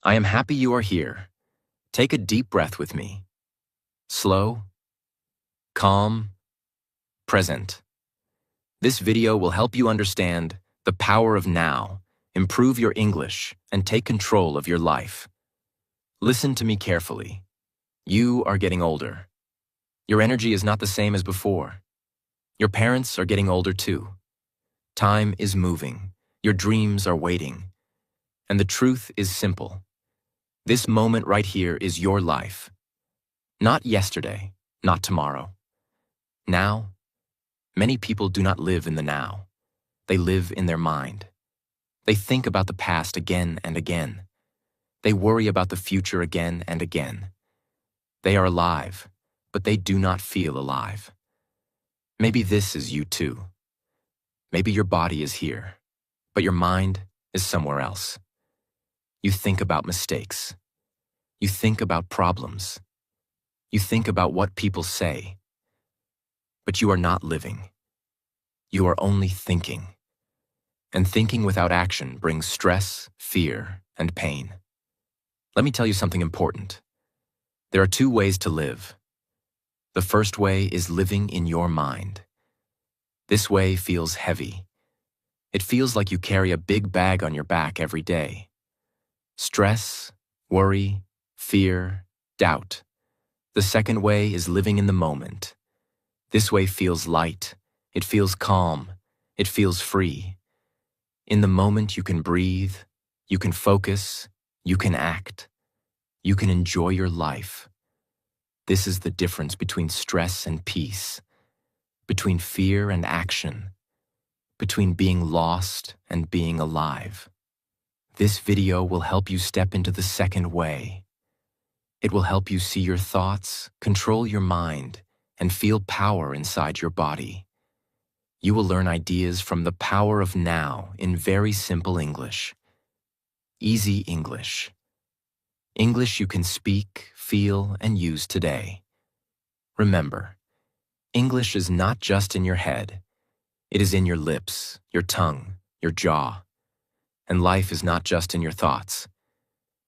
I am happy you are here. Take a deep breath with me. Slow, calm, present. This video will help you understand the power of now, improve your English, and take control of your life. Listen to me carefully. You are getting older. Your energy is not the same as before. Your parents are getting older too. Time is moving. Your dreams are waiting. And the truth is simple. This moment right here is your life. Not yesterday, not tomorrow. Now, many people do not live in the now. They live in their mind. They think about the past again and again. They worry about the future again and again. They are alive, but they do not feel alive. Maybe this is you too. Maybe your body is here, but your mind is somewhere else. You think about mistakes. You think about problems. You think about what people say. But you are not living. You are only thinking. And thinking without action brings stress, fear, and pain. Let me tell you something important. There are two ways to live. The first way is living in your mind. This way feels heavy. It feels like you carry a big bag on your back every day. Stress, worry, fear, doubt. The second way is living in the moment. This way feels light. It feels calm. It feels free. In the moment you can breathe, you can focus, you can act. You can enjoy your life. This is the difference between stress and peace, between fear and action, between being lost and being alive. This video will help you step into the second way. It will help you see your thoughts, control your mind, and feel power inside your body. You will learn ideas from the power of now in very simple English. Easy English. English you can speak, feel, and use today. Remember, English is not just in your head. It is in your lips, your tongue, your jaw. And life is not just in your thoughts.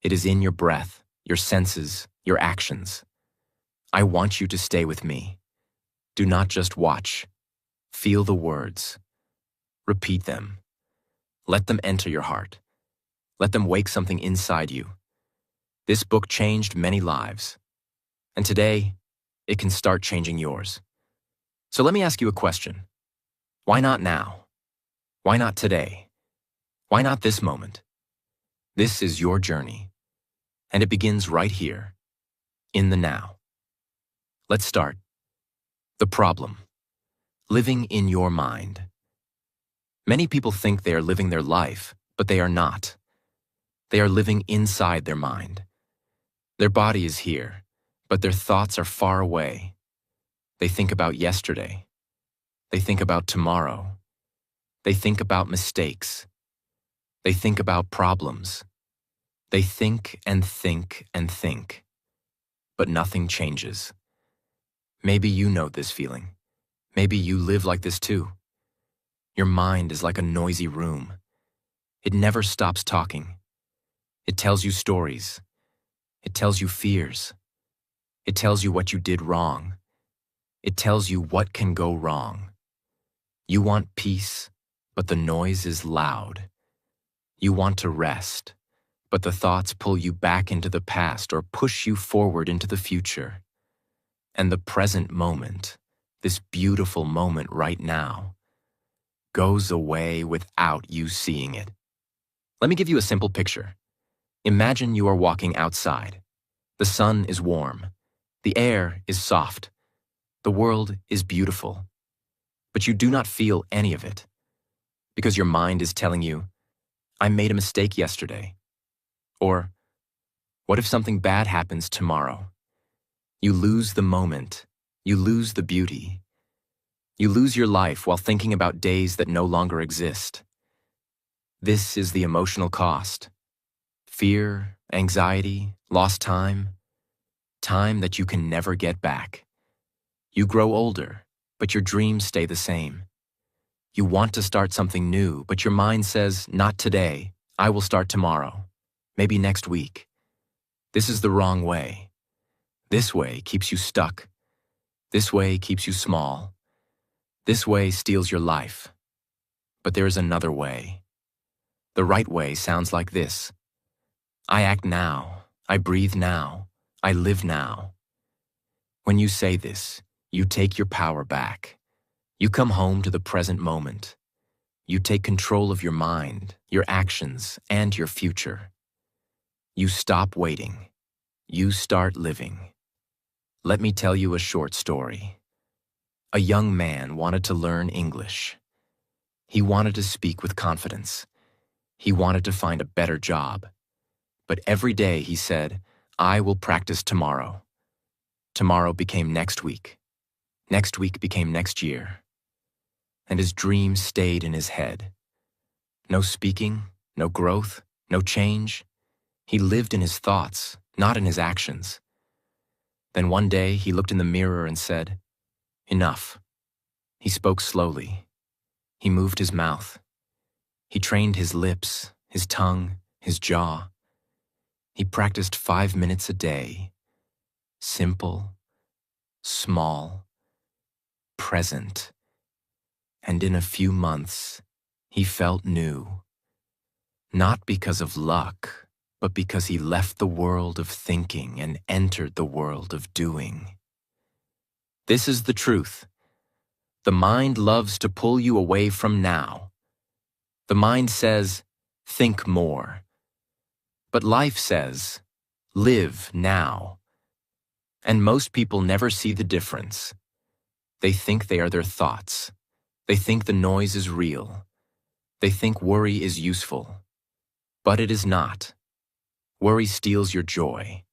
It is in your breath, your senses, your actions. I want you to stay with me. Do not just watch. Feel the words. Repeat them. Let them enter your heart. Let them wake something inside you. This book changed many lives. And today, it can start changing yours. So let me ask you a question. Why not now? Why not today? Why not this moment? This is your journey. And it begins right here, in the now. Let's start. The problem. Living in your mind. Many people think they are living their life, but they are not. They are living inside their mind. Their body is here, but their thoughts are far away. They think about yesterday. They think about tomorrow. They think about mistakes. They think about problems. They think and think and think. But nothing changes. Maybe you know this feeling. Maybe you live like this too. Your mind is like a noisy room. It never stops talking. It tells you stories. It tells you fears. It tells you what you did wrong. It tells you what can go wrong. You want peace, but the noise is loud. You want to rest, but the thoughts pull you back into the past or push you forward into the future. And the present moment, this beautiful moment right now, goes away without you seeing it. Let me give you a simple picture. Imagine you are walking outside. The sun is warm. The air is soft. The world is beautiful. But you do not feel any of it. Because your mind is telling you, I made a mistake yesterday. Or, what if something bad happens tomorrow? You lose the moment. You lose the beauty. You lose your life while thinking about days that no longer exist. This is the emotional cost. Fear, anxiety, lost time. Time that you can never get back. You grow older, but your dreams stay the same. You want to start something new, but your mind says, not today, I will start tomorrow. maybe next week. This is the wrong way. This way keeps you stuck. This way keeps you small. This way steals your life. But there is another way. The right way sounds like this. I act now. I breathe now. I live now. When you say this, you take your power back. You come home to the present moment. You take control of your mind, your actions, and your future. You stop waiting. You start living. Let me tell you a short story. A young man wanted to learn English. He wanted to speak with confidence. He wanted to find a better job. But every day he said, I will practice tomorrow. Tomorrow became next week. Next week became next year. And his dreams stayed in his head. No speaking, no growth, no change. He lived in his thoughts, not in his actions. Then one day he looked in the mirror and said, Enough. He spoke slowly. He moved his mouth. He trained his lips, his tongue, his jaw. He practiced 5 minutes a day. Simple, small, present. And in a few months, he felt new. Not because of luck, but because he left the world of thinking and entered the world of doing. This is the truth. The mind loves to pull you away from now. The mind says, think more. But life says, live now. And most people never see the difference. They think they are their thoughts. They think the noise is real. They think worry is useful. But it is not. Worry steals your joy.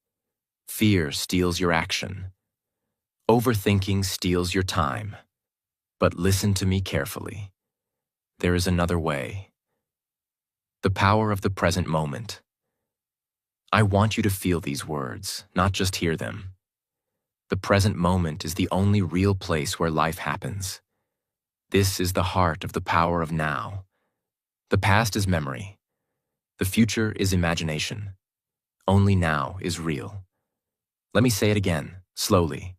Fear steals your action. Overthinking steals your time. But listen to me carefully. There is another way. The power of the present moment. I want you to feel these words, not just hear them. The present moment is the only real place where life happens. This is the heart of the power of now. The past is memory. The future is imagination. Only now is real. Let me say it again, slowly.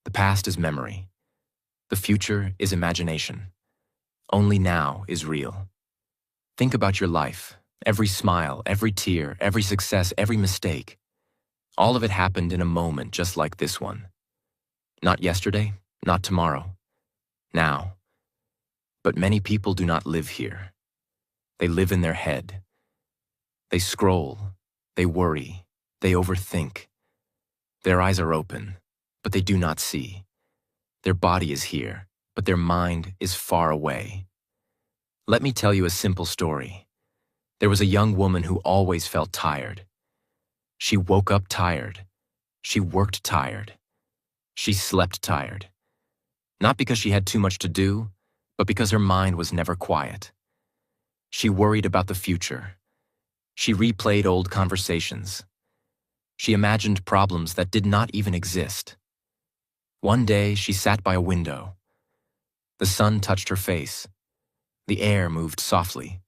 The past is memory. The future is imagination. Only now is real. Think about your life. Every smile, every tear, every success, every mistake. All of it happened in a moment just like this one. Not yesterday, not tomorrow. Now. But many people do not live here. They live in their head. They scroll, they worry, they overthink. Their eyes are open, but they do not see. Their body is here, but their mind is far away. Let me tell you a simple story. There was a young woman who always felt tired. She woke up tired. She worked tired. She slept tired. Not because she had too much to do, but because her mind was never quiet. She worried about the future. She replayed old conversations. She imagined problems that did not even exist. One day, she sat by a window. The sun touched her face. The air moved softly.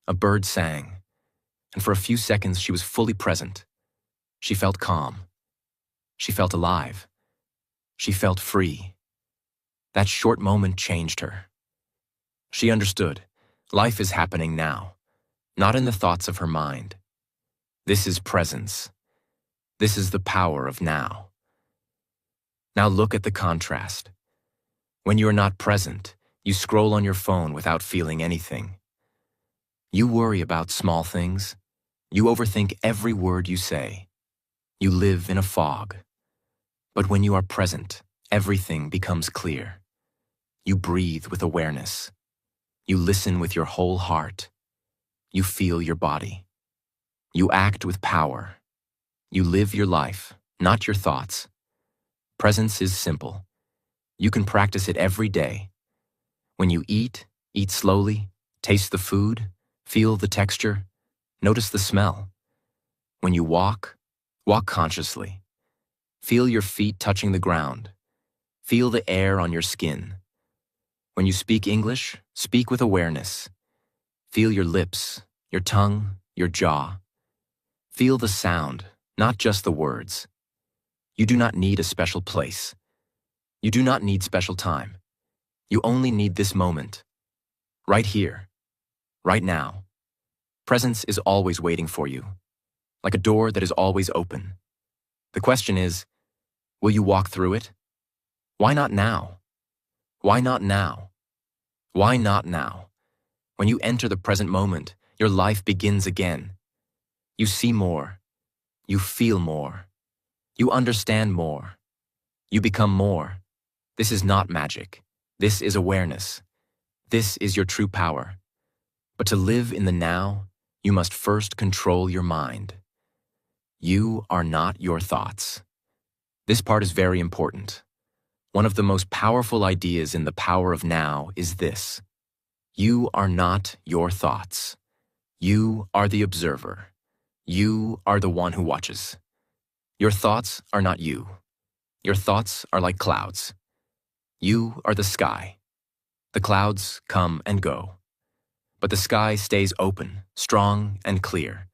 A bird sang. And for a few seconds, she was fully present. She felt calm. She felt alive. She felt free. That short moment changed her. She understood. Life is happening now, not in the thoughts of her mind. This is presence. This is the power of now. Now look at the contrast. When you are not present, you scroll on your phone without feeling anything. You worry about small things. You overthink every word you say. You live in a fog. But when you are present, everything becomes clear. You breathe with awareness. You listen with your whole heart. You feel your body. You act with power. You live your life, not your thoughts. Presence is simple. You can practice it every day. When you eat, eat slowly, taste the food, feel the texture, notice the smell. When you walk, walk consciously. Feel your feet touching the ground. Feel the air on your skin. When you speak English, speak with awareness. Feel your lips, your tongue, your jaw. Feel the sound, not just the words. You do not need a special place. You do not need special time. You only need this moment. Right here. Right now. Presence is always waiting for you, like a door that is always open. The question is, will you walk through it? Why not now? Why not now? Why not now? When you enter the present moment, your life begins again. You see more. You feel more. You understand more. You become more. This is not magic. This is awareness. This is your true power. But to live in the now, you must first control your mind. You are not your thoughts. This part is very important. One of the most powerful ideas in the power of now is this. You are not your thoughts. You are the observer. You are the one who watches. Your thoughts are not you. Your thoughts are like clouds. You are the sky. The clouds come and go. But the sky stays open, strong, and clear.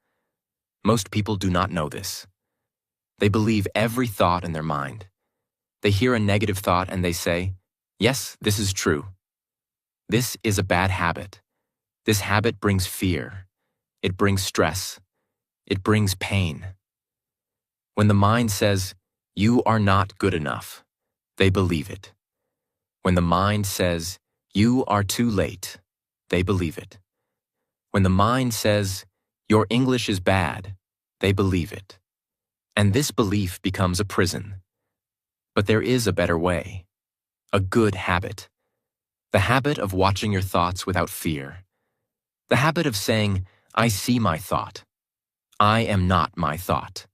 Most people do not know this. They believe every thought in their mind. They hear a negative thought and they say, yes, this is true. This is a bad habit. This habit brings fear. It brings stress. It brings pain. When the mind says, you are not good enough, they believe it. When the mind says, you are too late, they believe it. When the mind says, your English is bad, they believe it. And this belief becomes a prison. But there is a better way, a good habit. The habit of watching your thoughts without fear. The habit of saying, I see my thought. I am not my thought.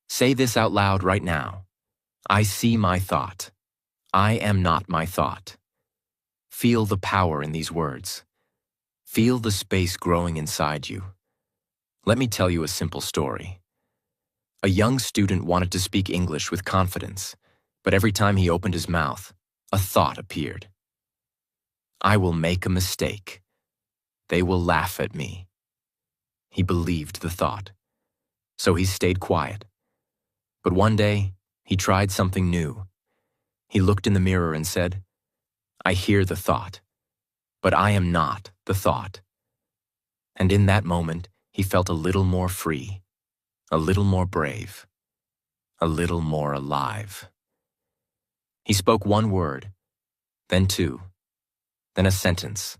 Say this out loud right now. I see my thought. I am not my thought. Feel the power in these words. Feel the space growing inside you. Let me tell you a simple story. A young student wanted to speak English with confidence, but every time he opened his mouth, a thought appeared. I will make a mistake. They will laugh at me. He believed the thought, so he stayed quiet. But one day, he tried something new. He looked in the mirror and said, I hear the thought, but I am not the thought. And in that moment, he felt a little more free, a little more brave, a little more alive. He spoke one word, then two, then a sentence.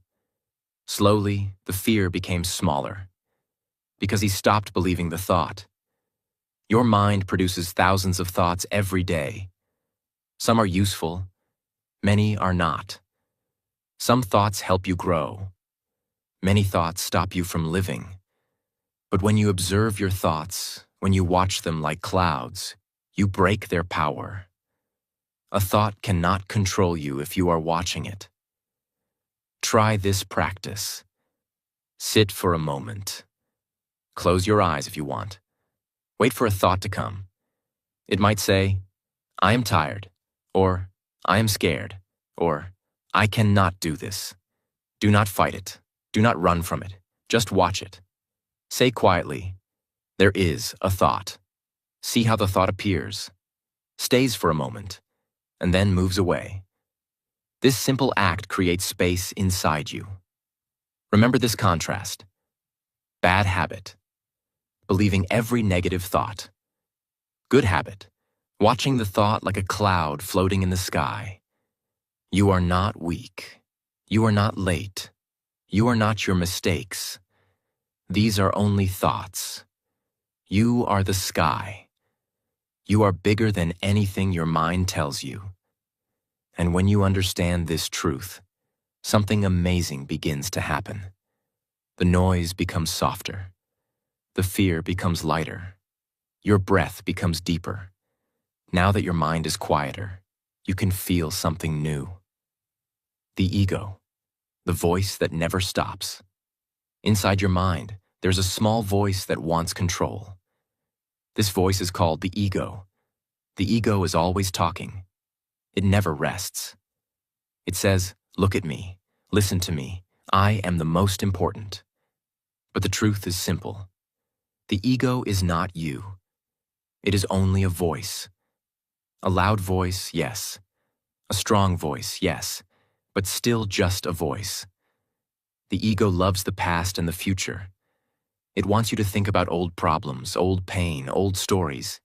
Slowly, the fear became smaller, because he stopped believing the thought. Your mind produces thousands of thoughts every day. Some are useful, many are not. Some thoughts help you grow. Many thoughts stop you from living. But when you observe your thoughts, when you watch them like clouds, you break their power. A thought cannot control you if you are watching it. Try this practice. Sit for a moment. Close your eyes if you want. Wait for a thought to come. It might say, I am tired, or I am scared, or I cannot do this. Do not fight it. Do not run from it. Just watch it. Say quietly, there is a thought. See how the thought appears, stays for a moment, and then moves away. This simple act creates space inside you. Remember this contrast. Bad habit. Believing every negative thought. Good habit. Watching the thought like a cloud floating in the sky. You are not weak. You are not late. You are not your mistakes. These are only thoughts. You are the sky. You are bigger than anything your mind tells you. And when you understand this truth, something amazing begins to happen. The noise becomes softer. The fear becomes lighter. Your breath becomes deeper. Now that your mind is quieter, you can feel something new. The ego, the voice that never stops. Inside your mind, there's a small voice that wants control. This voice is called the ego. The ego is always talking. It never rests. It says, look at me, listen to me, I am the most important. But the truth is simple. The ego is not you. It is only a voice. A loud voice, yes. A strong voice, yes. But still just a voice. The ego loves the past and the future. It wants you to think about old problems, old pain, old stories.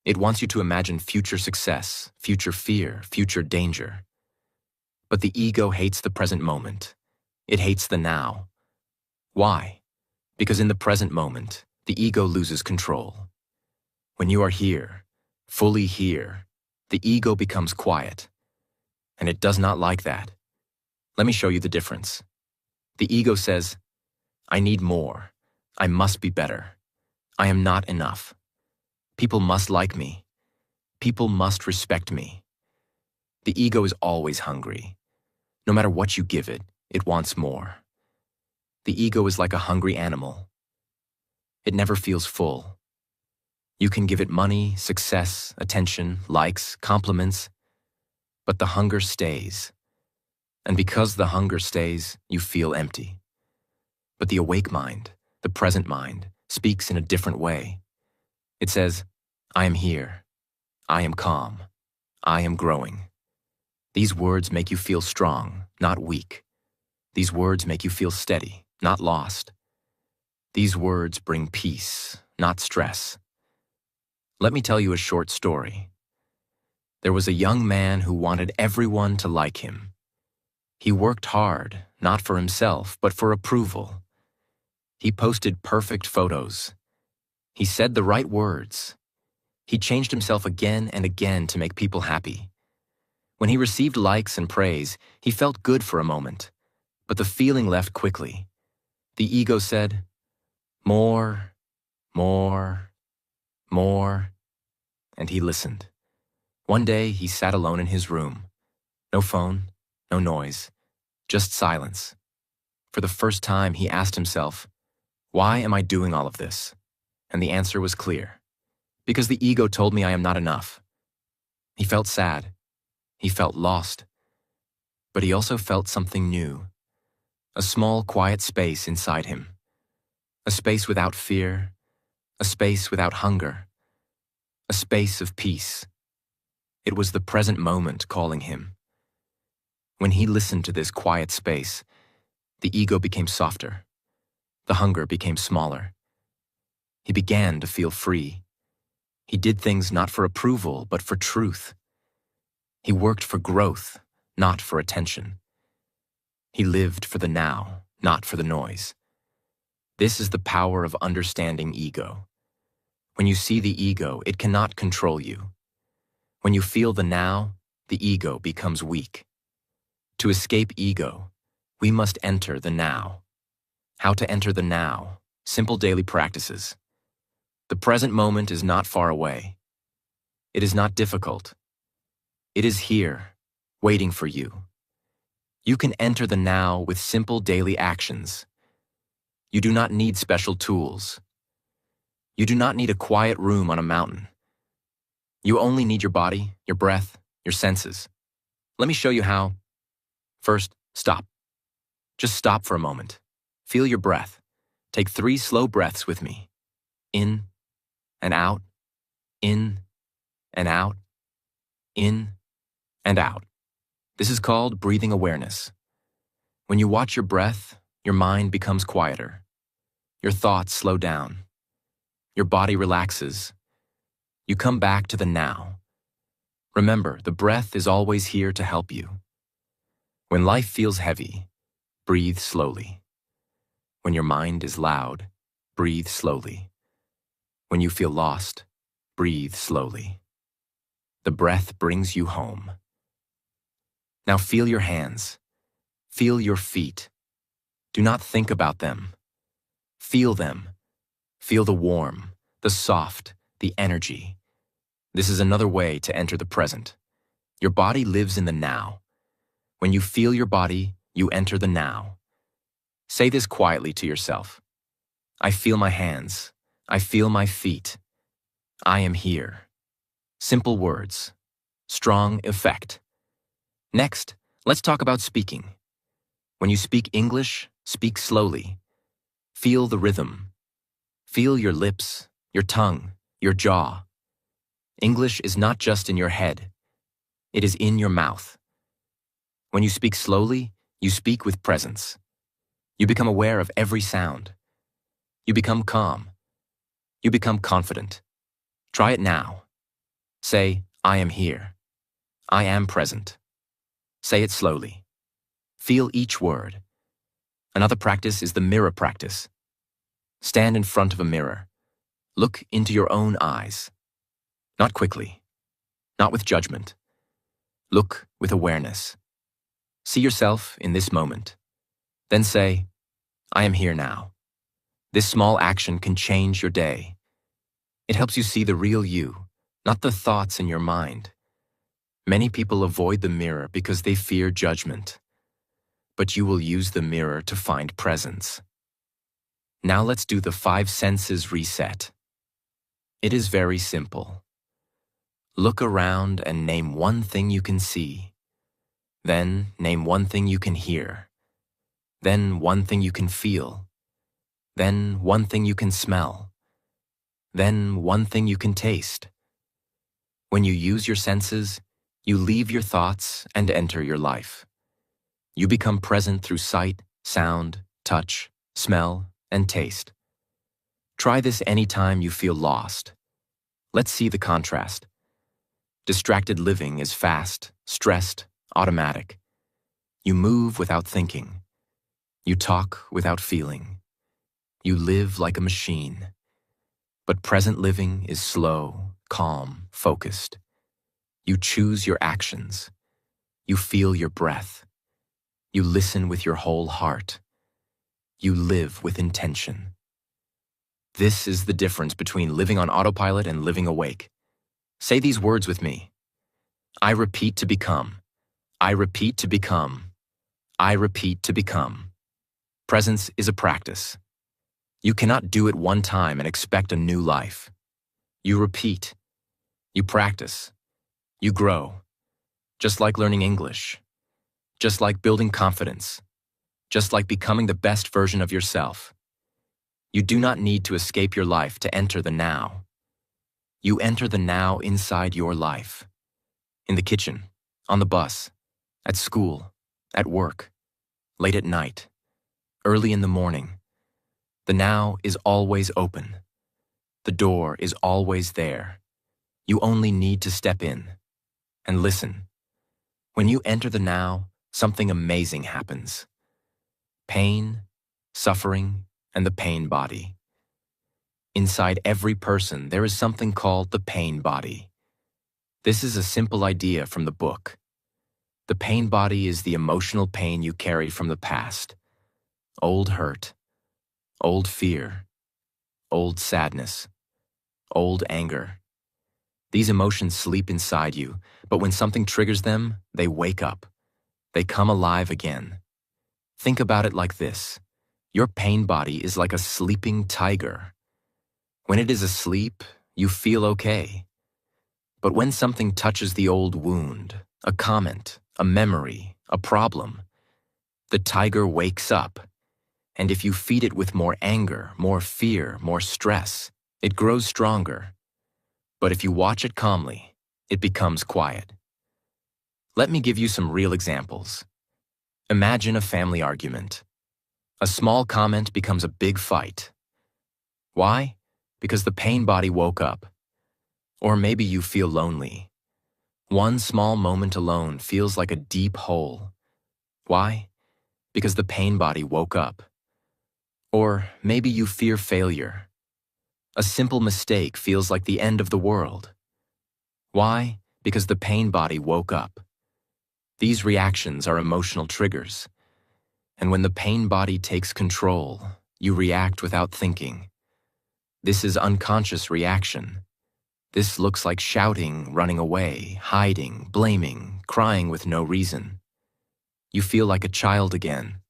It wants you to imagine future success, future fear, future danger. But the ego hates the present moment. It hates the now. Why? Because in the present moment, the ego loses control. When you are here, fully here, the ego becomes quiet. And it does not like that. Let me show you the difference. The ego says, I need more. I must be better. I am not enough. People must like me. People must respect me. The ego is always hungry. No matter what you give it, it wants more. The ego is like a hungry animal. It never feels full. You can give it money, success, attention, likes, compliments, but the hunger stays. And because the hunger stays, you feel empty. But the awake mind, the present mind, speaks in a different way. It says, I am here. I am calm. I am growing. These words make you feel strong, not weak. These words make you feel steady, not lost. These words bring peace, not stress. Let me tell you a short story. There was a young man who wanted everyone to like him. He worked hard, not for himself, but for approval. He posted perfect photos. He said the right words. He changed himself again and again to make people happy. When he received likes and praise, he felt good for a moment, but the feeling left quickly. The ego said, more, more, more, and he listened. One day, he sat alone in his room. No phone, no noise, just silence. For the first time, he asked himself, why am I doing all of this? And the answer was clear. Because the ego told me I am not enough. He felt sad. He felt lost. But he also felt something new. A small, quiet space inside him. A space without fear. A space without hunger. A space of peace. It was the present moment calling him. When he listened to this quiet space, the ego became softer. The hunger became smaller. He began to feel free. He did things not for approval, but for truth. He worked for growth, not for attention. He lived for the now, not for the noise. This is the power of understanding ego. When you see the ego, it cannot control you. When you feel the now, the ego becomes weak. To escape ego, we must enter the now. How to enter the now? Simple daily practices. The present moment is not far away. It is not difficult. It is here, waiting for you. You can enter the now with simple daily actions. You do not need special tools. You do not need a quiet room on a mountain. You only need your body, your breath, your senses. Let me show you how. First, stop. Just stop for a moment. Feel your breath. Take 3 slow breaths with me. In and out, in and out, in and out. This is called breathing awareness. When you watch your breath, your mind becomes quieter. Your thoughts slow down. Your body relaxes. You come back to the now. Remember, the breath is always here to help you. When life feels heavy, breathe slowly. When your mind is loud, breathe slowly. When you feel lost, breathe slowly. The breath brings you home. Now feel your hands. Feel your feet. Do not think about them. Feel them. Feel the warm, the soft, the energy. This is another way to enter the present. Your body lives in the now. When you feel your body, you enter the now. Say this quietly to yourself. I feel my hands. I feel my feet. I am here. Simple words. Strong effect. Next, let's talk about speaking. When you speak English, speak slowly. Feel the rhythm. Feel your lips, your tongue, your jaw. English is not just in your head. It is in your mouth. When you speak slowly, you speak with presence. You become aware of every sound. You become calm. You become confident. Try it now. Say, I am here. I am present. Say it slowly. Feel each word. Another practice is the mirror practice. Stand in front of a mirror. Look into your own eyes. Not quickly. Not with judgment. Look with awareness. See yourself in this moment. Then say, I am here now. This small action can change your day. It helps you see the real you, not the thoughts in your mind. Many people avoid the mirror because they fear judgment. But you will use the mirror to find presence. Now let's do the 5 senses reset. It is very simple. Look around and name one thing you can see. Then name one thing you can hear. Then one thing you can feel. Then one thing you can smell. Then one thing you can taste. When you use your senses, you leave your thoughts and enter your life. You become present through sight, sound, touch, smell, and taste. Try this anytime you feel lost. Let's see the contrast. Distracted living is fast, stressed, automatic. You move without thinking. You talk without feeling. You live like a machine. But present living is slow, calm, focused. You choose your actions. You feel your breath. You listen with your whole heart. You live with intention. This is the difference between living on autopilot and living awake. Say these words with me. I repeat to become. I repeat to become. I repeat to become. Presence is a practice. You cannot do it one time and expect a new life. You repeat. You practice. You grow. Just like learning English. Just like building confidence. Just like becoming the best version of yourself. You do not need to escape your life to enter the now. You enter the now inside your life. In the kitchen, on the bus, at school, at work, late at night, early in the morning. The now is always open. The door is always there. You only need to step in and listen. When you enter the now, something amazing happens. Pain, suffering, and the pain body. Inside every person, there is something called the pain body. This is a simple idea from the book. The pain body is the emotional pain you carry from the past. Old hurt, old fear, old sadness, old anger. These emotions sleep inside you, but when something triggers them, they wake up. They come alive again. Think about it like this. Your pain body is like a sleeping tiger. When it is asleep, you feel okay. But when something touches the old wound, a comment, a memory, a problem, the tiger wakes up. And if you feed it with more anger, more fear, more stress, it grows stronger. But if you watch it calmly, it becomes quiet. Let me give you some real examples. Imagine a family argument. A small comment becomes a big fight. Why? Because the pain body woke up. Or maybe you feel lonely. One small moment alone feels like a deep hole. Why? Because the pain body woke up. Or maybe you fear failure. A simple mistake feels like the end of the world. Why? Because the pain body woke up. These reactions are emotional triggers. And when the pain body takes control, you react without thinking. This is unconscious reaction. This looks like shouting, running away, hiding, blaming, crying with no reason. You feel like a child again.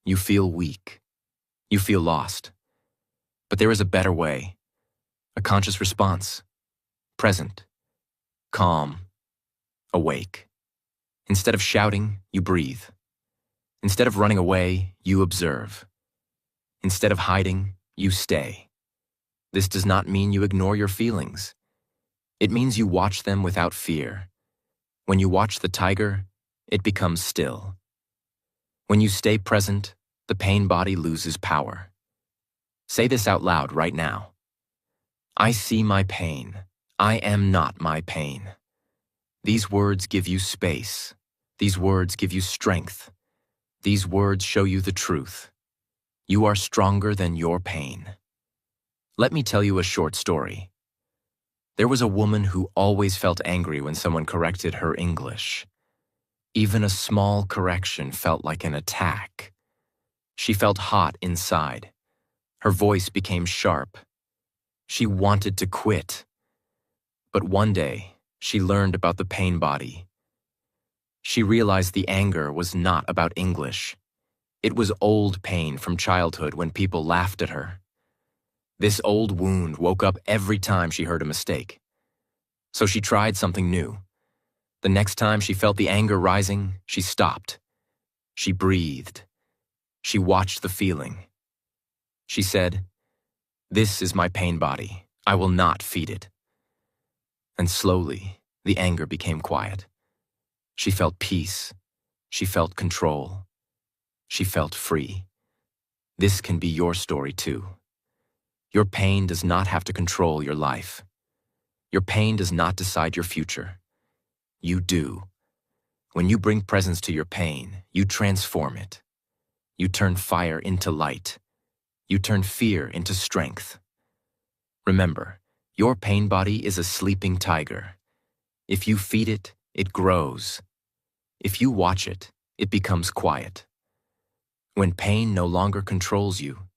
You feel weak. You feel lost. But there is a better way. A conscious response. Present. Calm. Awake. Instead of shouting, you breathe. Instead of running away, you observe. Instead of hiding, you stay. This does not mean you ignore your feelings. It means you watch them without fear. When you watch the tiger, it becomes still. When you stay present, the pain body loses power. Say this out loud right now. I see my pain. I am not my pain. These words give you space. These words give you strength. These words show you the truth. You are stronger than your pain. Let me tell you a short story. There was a woman who always felt angry when someone corrected her English. Even a small correction felt like an attack. She felt hot inside. Her voice became sharp. She wanted to quit. But one day, she learned about the pain body. She realized the anger was not about English. It was old pain from childhood when people laughed at her. This old wound woke up every time she heard a mistake. So she tried something new. The next time she felt the anger rising, she stopped. She breathed. She watched the feeling. She said, "This is my pain body. I will not feed it." And slowly, the anger became quiet. She felt peace. She felt control. She felt free. This can be your story too. Your pain does not have to control your life. Your pain does not decide your future. You do. When you bring presence to your pain, you transform it. You turn fire into light. You turn fear into strength. Remember, your pain body is a sleeping tiger. If you feed it, it grows. If you watch it, it becomes quiet. When pain no longer controls you,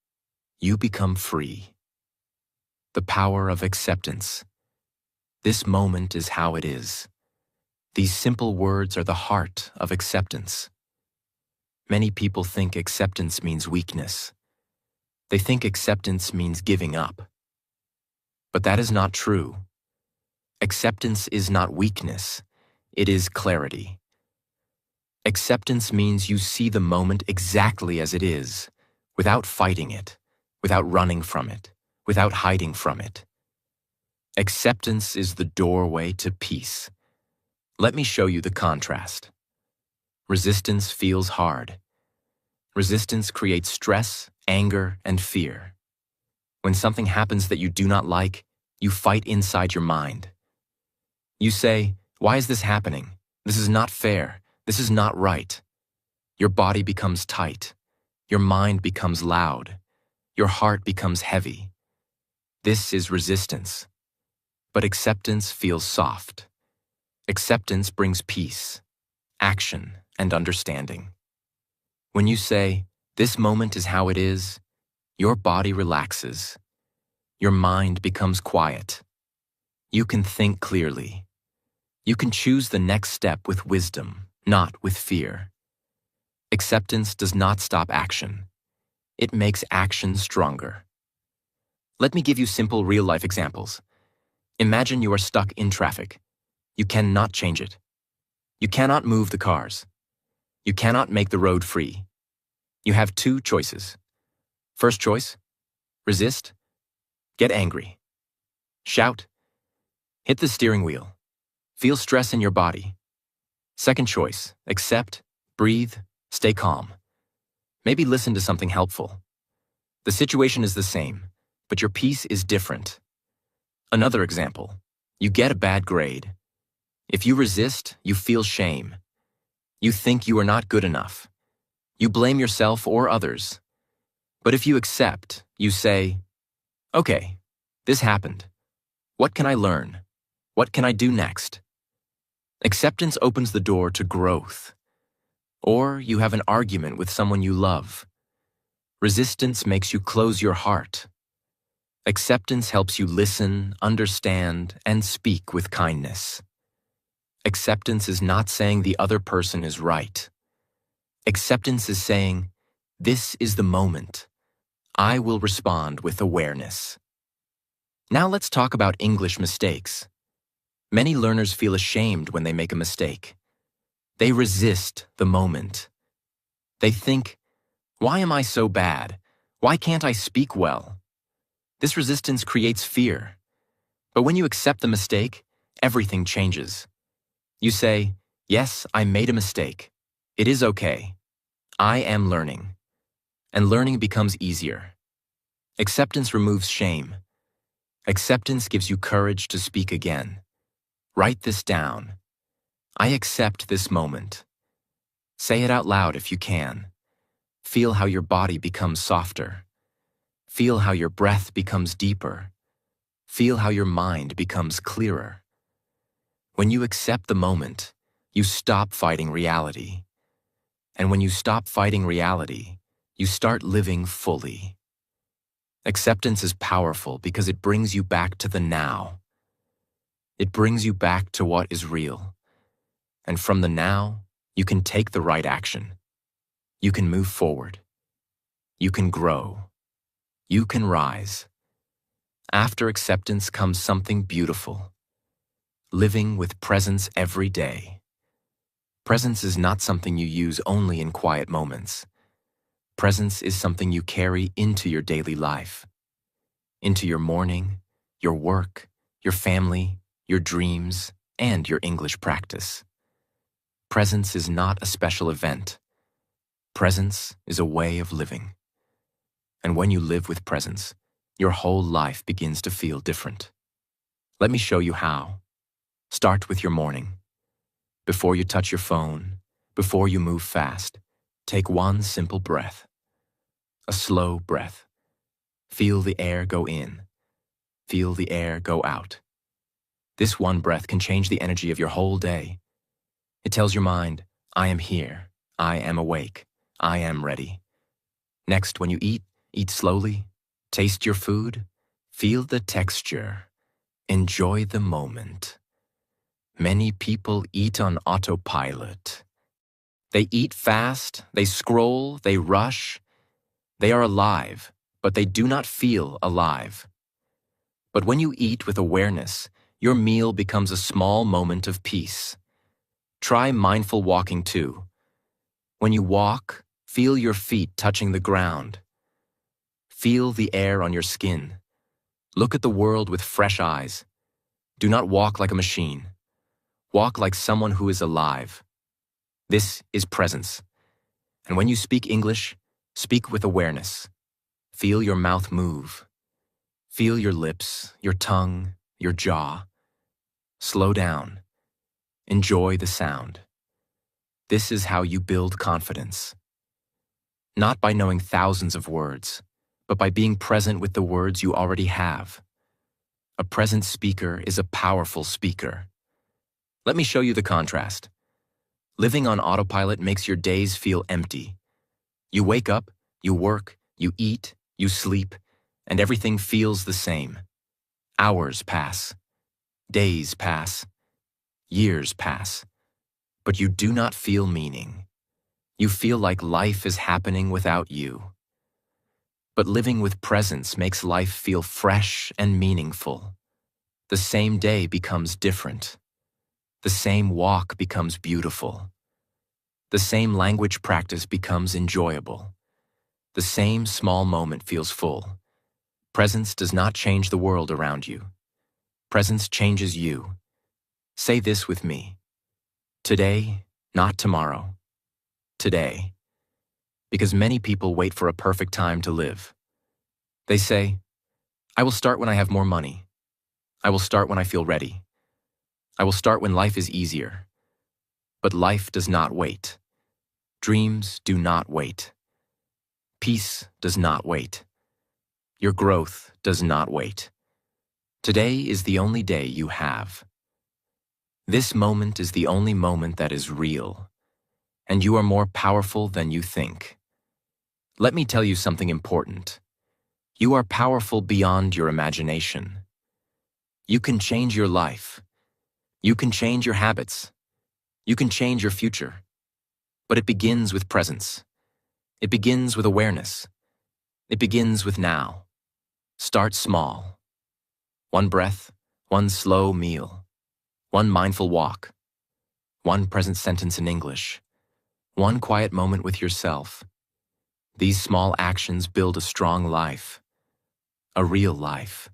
you become free. The power of acceptance. This moment is how it is. These simple words are the heart of acceptance. Many people think acceptance means weakness. They think acceptance means giving up. But that is not true. Acceptance is not weakness. It is clarity. Acceptance means you see the moment exactly as it is, without fighting it, without running from it, without hiding from it. Acceptance is the doorway to peace. Let me show you the contrast. Resistance feels hard. Resistance creates stress, anger, and fear. When something happens that you do not like, you fight inside your mind. You say, "Why is this happening? This is not fair. This is not right." Your body becomes tight. Your mind becomes loud. Your heart becomes heavy. This is resistance. But acceptance feels soft. Acceptance brings peace, action, and understanding. When you say, "This moment is how it is," your body relaxes. Your mind becomes quiet. You can think clearly. You can choose the next step with wisdom, not with fear. Acceptance does not stop action. It makes action stronger. Let me give you simple real-life examples. Imagine you are stuck in traffic. You cannot change it. You cannot move the cars. You cannot make the road free. You have two choices. First choice, resist, get angry, shout, hit the steering wheel, feel stress in your body. Second choice, accept, breathe, stay calm. Maybe listen to something helpful. The situation is the same, but your peace is different. Another example, you get a bad grade. If you resist, you feel shame. You think you are not good enough. You blame yourself or others. But if you accept, you say, "Okay, this happened. What can I learn? What can I do next?" Acceptance opens the door to growth. Or you have an argument with someone you love. Resistance makes you close your heart. Acceptance helps you listen, understand, and speak with kindness. Acceptance is not saying the other person is right. Acceptance is saying, "This is the moment. I will respond with awareness." Now let's talk about English mistakes. Many learners feel ashamed when they make a mistake. They resist the moment. They think, "Why am I so bad? Why can't I speak well?" This resistance creates fear. But when you accept the mistake, everything changes. You say, yes, I made a mistake. It is okay. I am learning. And learning becomes easier. Acceptance removes shame. Acceptance gives you courage to speak again. Write this down. I accept this moment. Say it out loud if you can. Feel how your body becomes softer. Feel how your breath becomes deeper. Feel how your mind becomes clearer. When you accept the moment, you stop fighting reality. And when you stop fighting reality, you start living fully. Acceptance is powerful because it brings you back to the now. It brings you back to what is real. And from the now, you can take the right action. You can move forward. You can grow. You can rise. After acceptance comes something beautiful. Living with presence every day. Presence is not something you use only in quiet moments. Presence is something you carry into your daily life. Into your morning, your work, your family, your dreams, and your English practice. Presence is not a special event. Presence is a way of living. And when you live with presence, your whole life begins to feel different. Let me show you how. Start with your morning. Before you touch your phone, before you move fast, take one simple breath. A slow breath. Feel the air go in. Feel the air go out. This one breath can change the energy of your whole day. It tells your mind, I am here. I am awake. I am ready. Next, when you eat slowly. Taste your food. Feel the texture. Enjoy the moment. Many people eat on autopilot. They eat fast, they scroll, they rush. They are alive, but they do not feel alive. But when you eat with awareness, your meal becomes a small moment of peace. Try mindful walking too. When you walk, feel your feet touching the ground. Feel the air on your skin. Look at the world with fresh eyes. Do not walk like a machine. Walk like someone who is alive. This is presence. And when you speak English, speak with awareness. Feel your mouth move. Feel your lips, your tongue, your jaw. Slow down. Enjoy the sound. This is how you build confidence. Not by knowing thousands of words, but by being present with the words you already have. A present speaker is a powerful speaker. Let me show you the contrast. Living on autopilot makes your days feel empty. You wake up, you work, you eat, you sleep, and everything feels the same. Hours pass. Days pass. Years pass. But you do not feel meaning. You feel like life is happening without you. But living with presence makes life feel fresh and meaningful. The same day becomes different. The same walk becomes beautiful. The same language practice becomes enjoyable. The same small moment feels full. Presence does not change the world around you. Presence changes you. Say this with me. Today, not tomorrow. Today. Because many people wait for a perfect time to live. They say, I will start when I have more money. I will start when I feel ready. I will start when life is easier. But life does not wait. Dreams do not wait. Peace does not wait. Your growth does not wait. Today is the only day you have. This moment is the only moment that is real, and you are more powerful than you think. Let me tell you something important. You are powerful beyond your imagination. You can change your life. You can change your habits. You can change your future. But it begins with presence. It begins with awareness. It begins with now. Start small. One breath, one slow meal, one mindful walk, one present sentence in English, one quiet moment with yourself. These small actions build a strong life. a real life,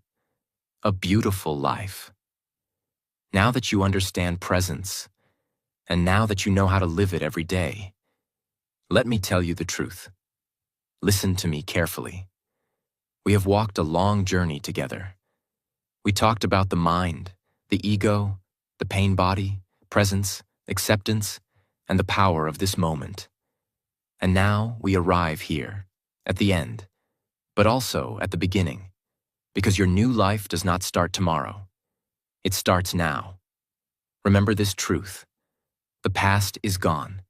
a beautiful life. Now that you understand presence, and now that you know how to live it every day, let me tell you the truth. Listen to me carefully. We have walked a long journey together. We talked about the mind, the ego, the pain body, presence, acceptance, and the power of this moment. And now we arrive here, at the end, but also at the beginning, because your new life does not start tomorrow. It starts now. Remember this truth. The past is gone.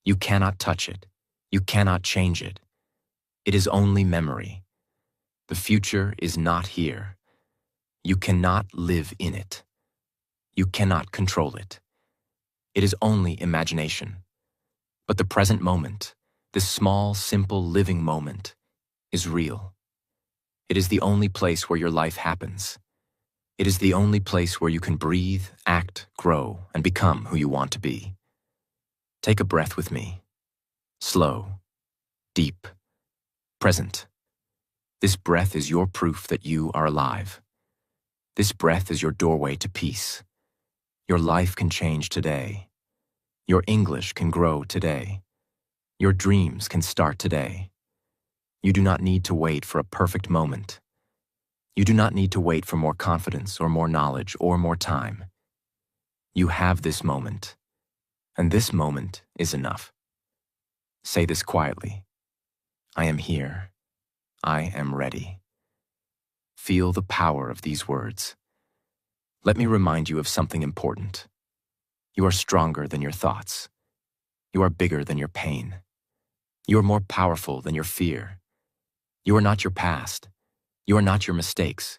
You cannot touch it. You cannot change it. It is only memory. The future is not here. You cannot live in it. You cannot control it. It is only imagination. But the present moment, this small, simple, living moment, is real. It is the only place where your life happens. It is the only place where you can breathe, act, grow, and become who you want to be. Take a breath with me. Slow, deep, present. This breath is your proof that you are alive. This breath is your doorway to peace. Your life can change today. Your English can grow today. Your dreams can start today. You do not need to wait for a perfect moment. You do not need to wait for more confidence or more knowledge or more time. You have this moment, and this moment is enough. Say this quietly. I am here. I am ready. Feel the power of these words. Let me remind you of something important. You are stronger than your thoughts. You are bigger than your pain. You are more powerful than your fear. You are not your past. You are not your mistakes.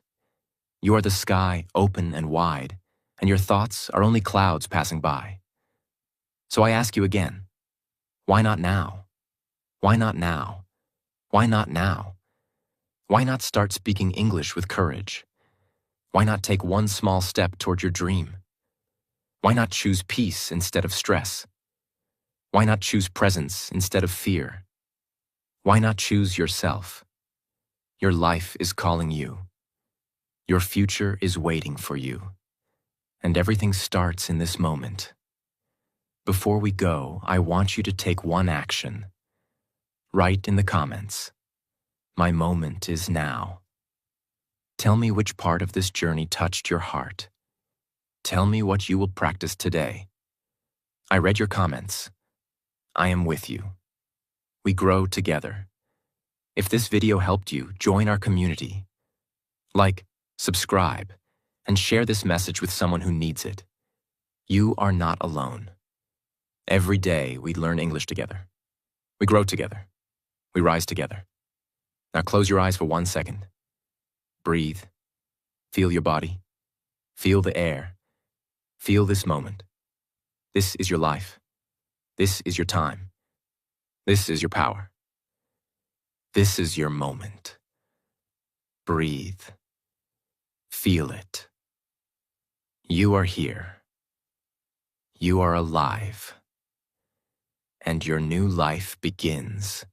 You are the sky, open and wide, and your thoughts are only clouds passing by. So I ask you again, why not now? Why not now? Why not now? Why not start speaking English with courage? Why not take one small step toward your dream? Why not choose peace instead of stress? Why not choose presence instead of fear? Why not choose yourself? Your life is calling you. Your future is waiting for you. And everything starts in this moment. Before we go, I want you to take one action. Write in the comments, "My moment is now." Tell me which part of this journey touched your heart. Tell me what you will practice today. I read your comments. I am with you. We grow together. If this video helped you, join our community. Like, subscribe, and share this message with someone who needs it. You are not alone. Every day we learn English together. We grow together. We rise together. Now close your eyes for 1 second. Breathe. Feel your body. Feel the air. Feel this moment. This is your life. This is your time. This is your power. This is your moment. Breathe. Feel it. You are here. You are alive. And your new life begins.